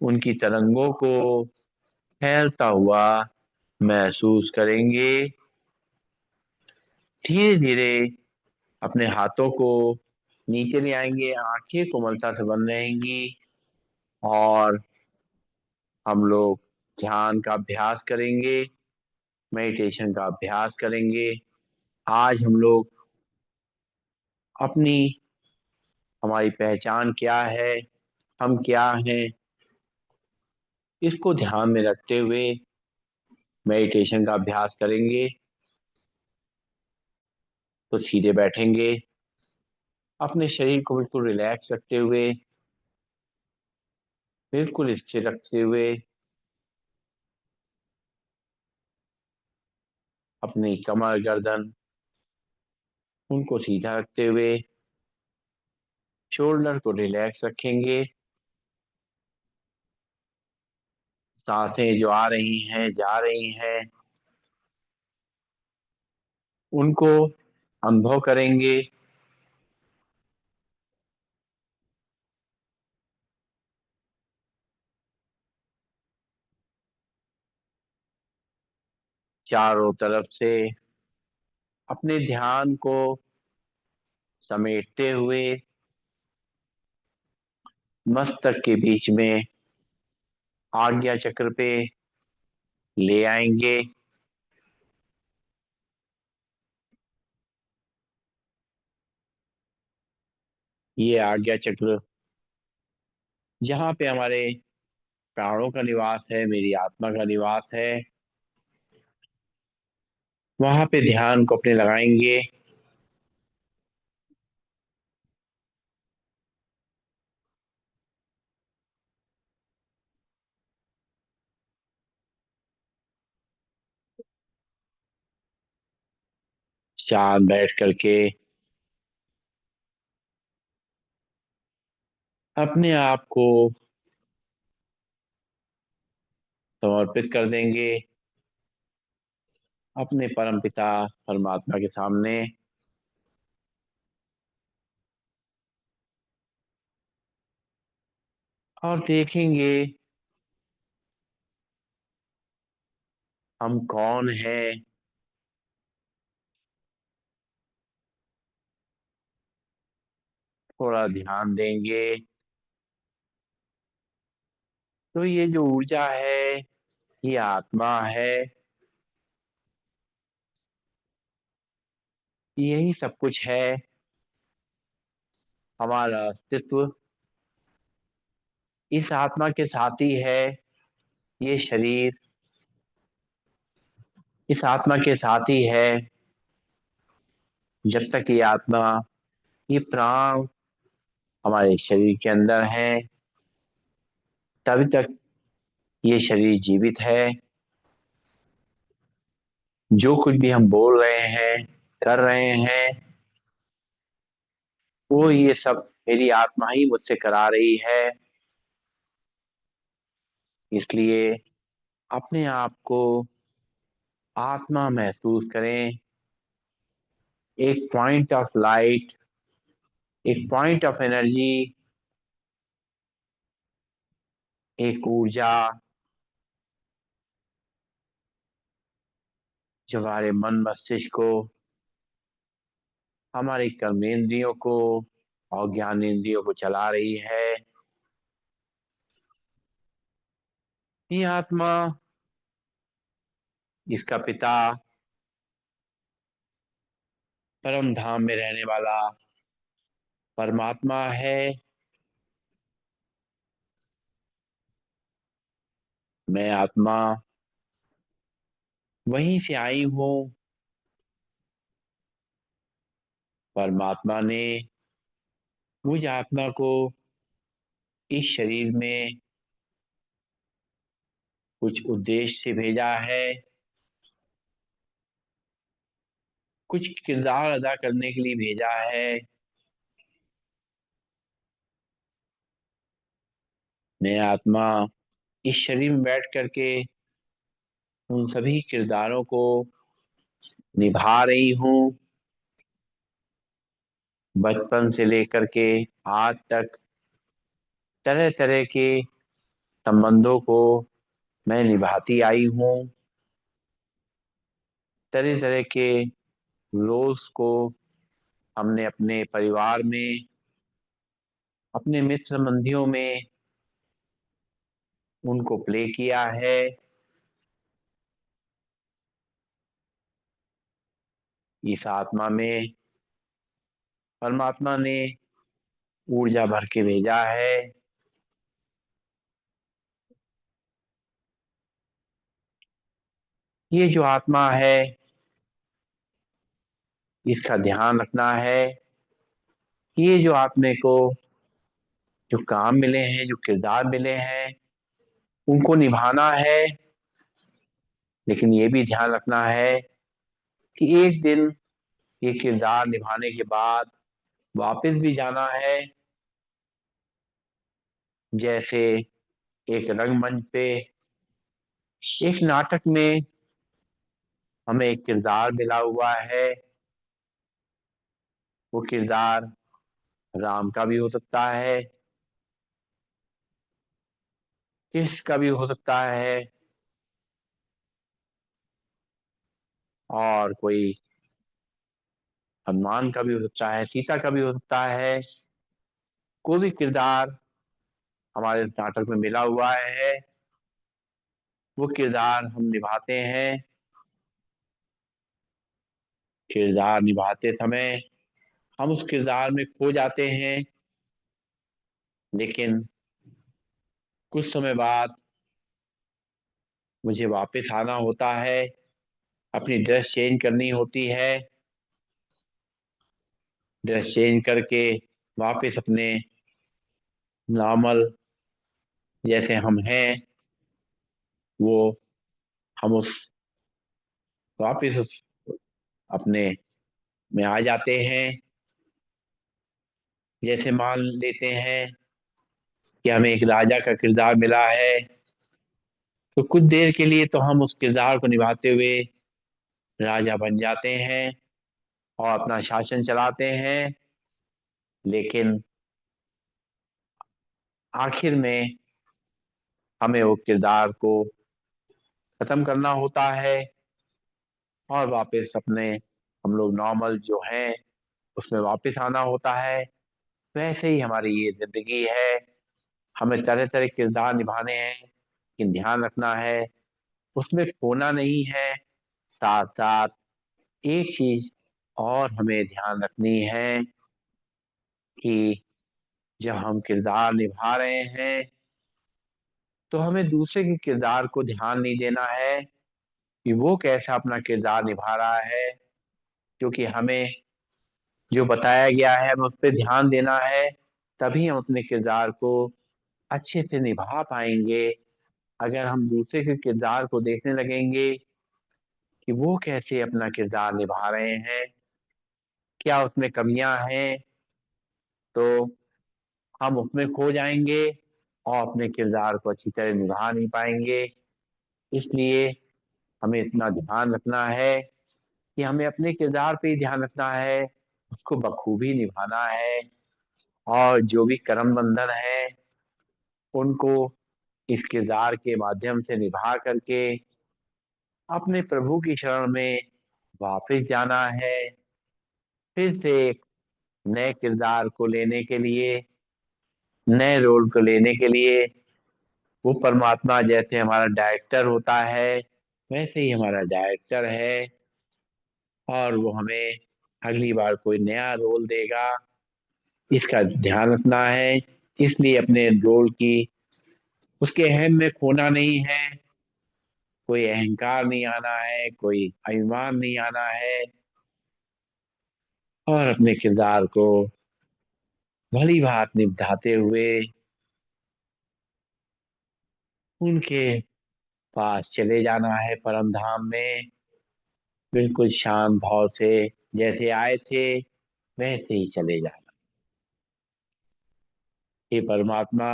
उनकी तरंगों को फैलता हुआ महसूस करेंगे। धीरे धीरे अपने हाथों को नीचे ले आएंगे, आंखें कोमलता से बंद रहेंगी और हम लोग ध्यान का अभ्यास करेंगे, मेडिटेशन का अभ्यास करेंगे। आज हम लोग अपनी हमारी पहचान क्या है, हम क्या हैं, इसको ध्यान में रखते हुए मेडिटेशन का अभ्यास करेंगे। तो सीधे बैठेंगे, अपने शरीर को बिल्कुल रिलैक्स रखते हुए, बिल्कुल स्थिर रखते हुए, अपनी कमर गर्दन उनको सीधा रखते हुए शोल्डर को रिलैक्स रखेंगे। सांसें जो आ रही हैं जा रही हैं उनको अनुभव करेंगे। चारों तरफ से अपने ध्यान को समेटते हुए मस्तक के बीच में आज्ञा चक्र पे ले आएंगे। ये आज्ञा चक्र जहाँ पे हमारे प्राणों का निवास है, मेरी आत्मा का निवास है, वहां पे ध्यान को अपने लगाएंगे। शांत बैठ करके अपने आप को समर्पित कर देंगे अपने परम पिता परमात्मा के सामने। और देखेंगे हम कौन हैं। थोड़ा ध्यान देंगे तो ये जो ऊर्जा है, ये आत्मा है, यही सब कुछ है। हमारा अस्तित्व इस आत्मा के साथ ही है। ये शरीर इस आत्मा के साथ ही है। जब तक ये आत्मा, ये प्राण हमारे शरीर के अंदर है, तभी तक ये शरीर जीवित है। जो कुछ भी हम बोल रहे हैं, कर रहे हैं, वो ये सब मेरी आत्मा ही मुझसे करा रही है। इसलिए अपने आप को आत्मा महसूस करें, एक पॉइंट ऑफ लाइट, एक पॉइंट ऑफ एनर्जी, एक ऊर्जा जो हमारे मन मस्तिष्क को, हमारे कर्मेंद्रियों को और ज्ञानेंद्रियों को चला रही है। ये आत्मा, इसका पिता परम धाम में रहने वाला परमात्मा है। मैं आत्मा वहीं से आई हूँ। परमात्मा ने मुझ आत्मा को इस शरीर में कुछ उद्देश्य से भेजा है, कुछ किरदार अदा करने के लिए भेजा है। मैं आत्मा इस शरीर में बैठ करके उन सभी किरदारों को निभा रही हूँ। बचपन से लेकर के आज तक तरह तरह के संबंधों को मैं निभाती आई हूँ। तरह तरह के रोल्स को हमने अपने परिवार में, अपने मित्र संबंधियों में उनको प्ले किया है। इस आत्मा में परमात्मा ने ऊर्जा भर के भेजा है। ये जो आत्मा है, इसका ध्यान रखना है। ये जो आत्मे को जो काम मिले हैं, जो किरदार मिले हैं, उनको निभाना है। लेकिन ये भी ध्यान रखना है कि एक दिन ये किरदार निभाने के बाद वापस भी जाना है। जैसे एक रंगमंच पे, एक नाटक में हमें एक किरदार मिला हुआ है। वो किरदार राम का भी हो सकता है, कृष्ण का भी हो सकता है, और कोई हनुमान का भी हो सकता है, सीता का भी हो सकता है। कोई भी किरदार हमारे नाटक में मिला हुआ है, वो किरदार हम निभाते हैं। किरदार निभाते समय हम उस किरदार में खो जाते हैं। लेकिन कुछ समय बाद मुझे वापस आना होता है, अपनी ड्रेस चेंज करनी होती है। ड्रेस चेंज करके वापस अपने नॉर्मल जैसे हम हैं, वो हम उस वापस उस अपने में आ जाते हैं। जैसे मान लेते हैं कि हमें एक राजा का किरदार मिला है, तो कुछ देर के लिए तो हम उस किरदार को निभाते हुए राजा बन जाते हैं और अपना शासन चलाते हैं। लेकिन आखिर में हमें वो किरदार को खत्म करना होता है और वापस अपने हम लोग नॉर्मल जो हैं उसमें वापस आना होता है। वैसे ही हमारी ये जिंदगी है। हमें तरह तरह किरदार निभाने हैं, लेकिन ध्यान रखना है उसमें खोना नहीं है। साथ साथ एक चीज और हमें ध्यान रखनी है कि जब हम किरदार निभा रहे हैं, तो हमें दूसरे के किरदार को ध्यान नहीं देना है कि वो कैसा अपना किरदार निभा रहा है। क्योंकि हमें जो बताया गया है हमें उस पर ध्यान देना है, तभी हम अपने किरदार को अच्छे से निभा पाएंगे। अगर हम दूसरे के किरदार को देखने लगेंगे कि वो कैसे अपना किरदार निभा रहे हैं, क्या उसमें कमियां हैं, तो हम उसमें खो जाएंगे और अपने किरदार को अच्छी तरह निभा नहीं पाएंगे। इसलिए हमें इतना ध्यान रखना है कि हमें अपने किरदार पे ही ध्यान रखना है, उसको बखूबी निभाना है। और जो भी कर्म बंधन है उनको इस किरदार के माध्यम से निभा करके अपने प्रभु की शरण में वापस जाना है। फिर से एक नए किरदार को लेने के लिए, नए रोल को लेने के लिए वो परमात्मा जैसे हमारा डायरेक्टर होता है, वैसे ही हमारा डायरेक्टर है। और वो हमें अगली बार कोई नया रोल देगा, इसका ध्यान रखना है। इसलिए अपने रोल की उसके अहम में खोना नहीं है। कोई अहंकार नहीं आना है, कोई अभिमान नहीं आना है, और अपने किरदार को भली भांति निभाते हुए उनके पास चले जाना है परम धाम में, बिल्कुल शांत भाव से। जैसे आए थे वैसे ही चले जाना। हे परमात्मा,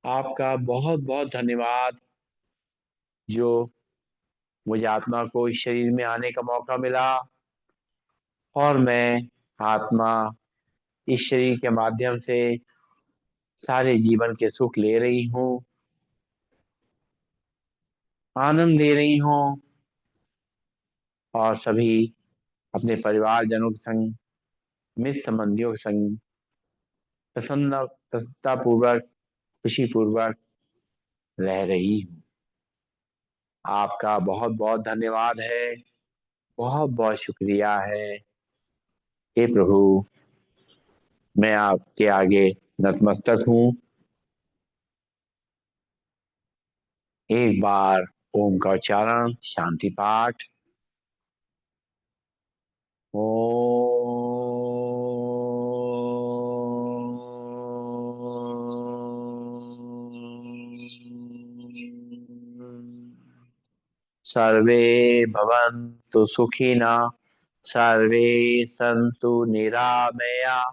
आपका बहुत बहुत धन्यवाद जो मुझे आत्मा को इस शरीर में आने का मौका मिला, और मैं आत्मा इस शरीर के माध्यम से सारे जीवन के सुख ले रही हूँ, आनंद ले रही हूँ, और सभी अपने परिवारजनों के संग, मित्र संबंधियों के संग प्रसन्नता पूर्वक, खुशी पूर्वक रह रही हूँ। आपका बहुत बहुत धन्यवाद है, बहुत बहुत शुक्रिया है। हे प्रभु, मैं आपके आगे नतमस्तक हूँ। एक बार ओम का उच्चारण, शांति पाठ। सर्वे भवन्तु सुखिनः, सर्वे सन्तु निरामया,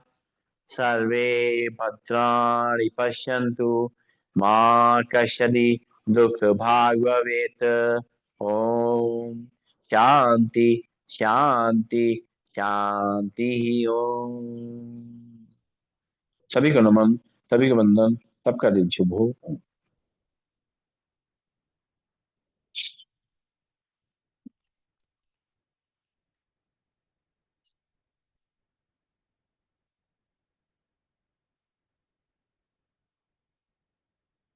सर्वे भद्राणि पश्यन्तु, मा कश्चित् दुःखभाग् भवेत्। ओम शांति शांति शांति। ओम। सभी को नमन, सभी को वंदन, सबका दिन शुभ हो।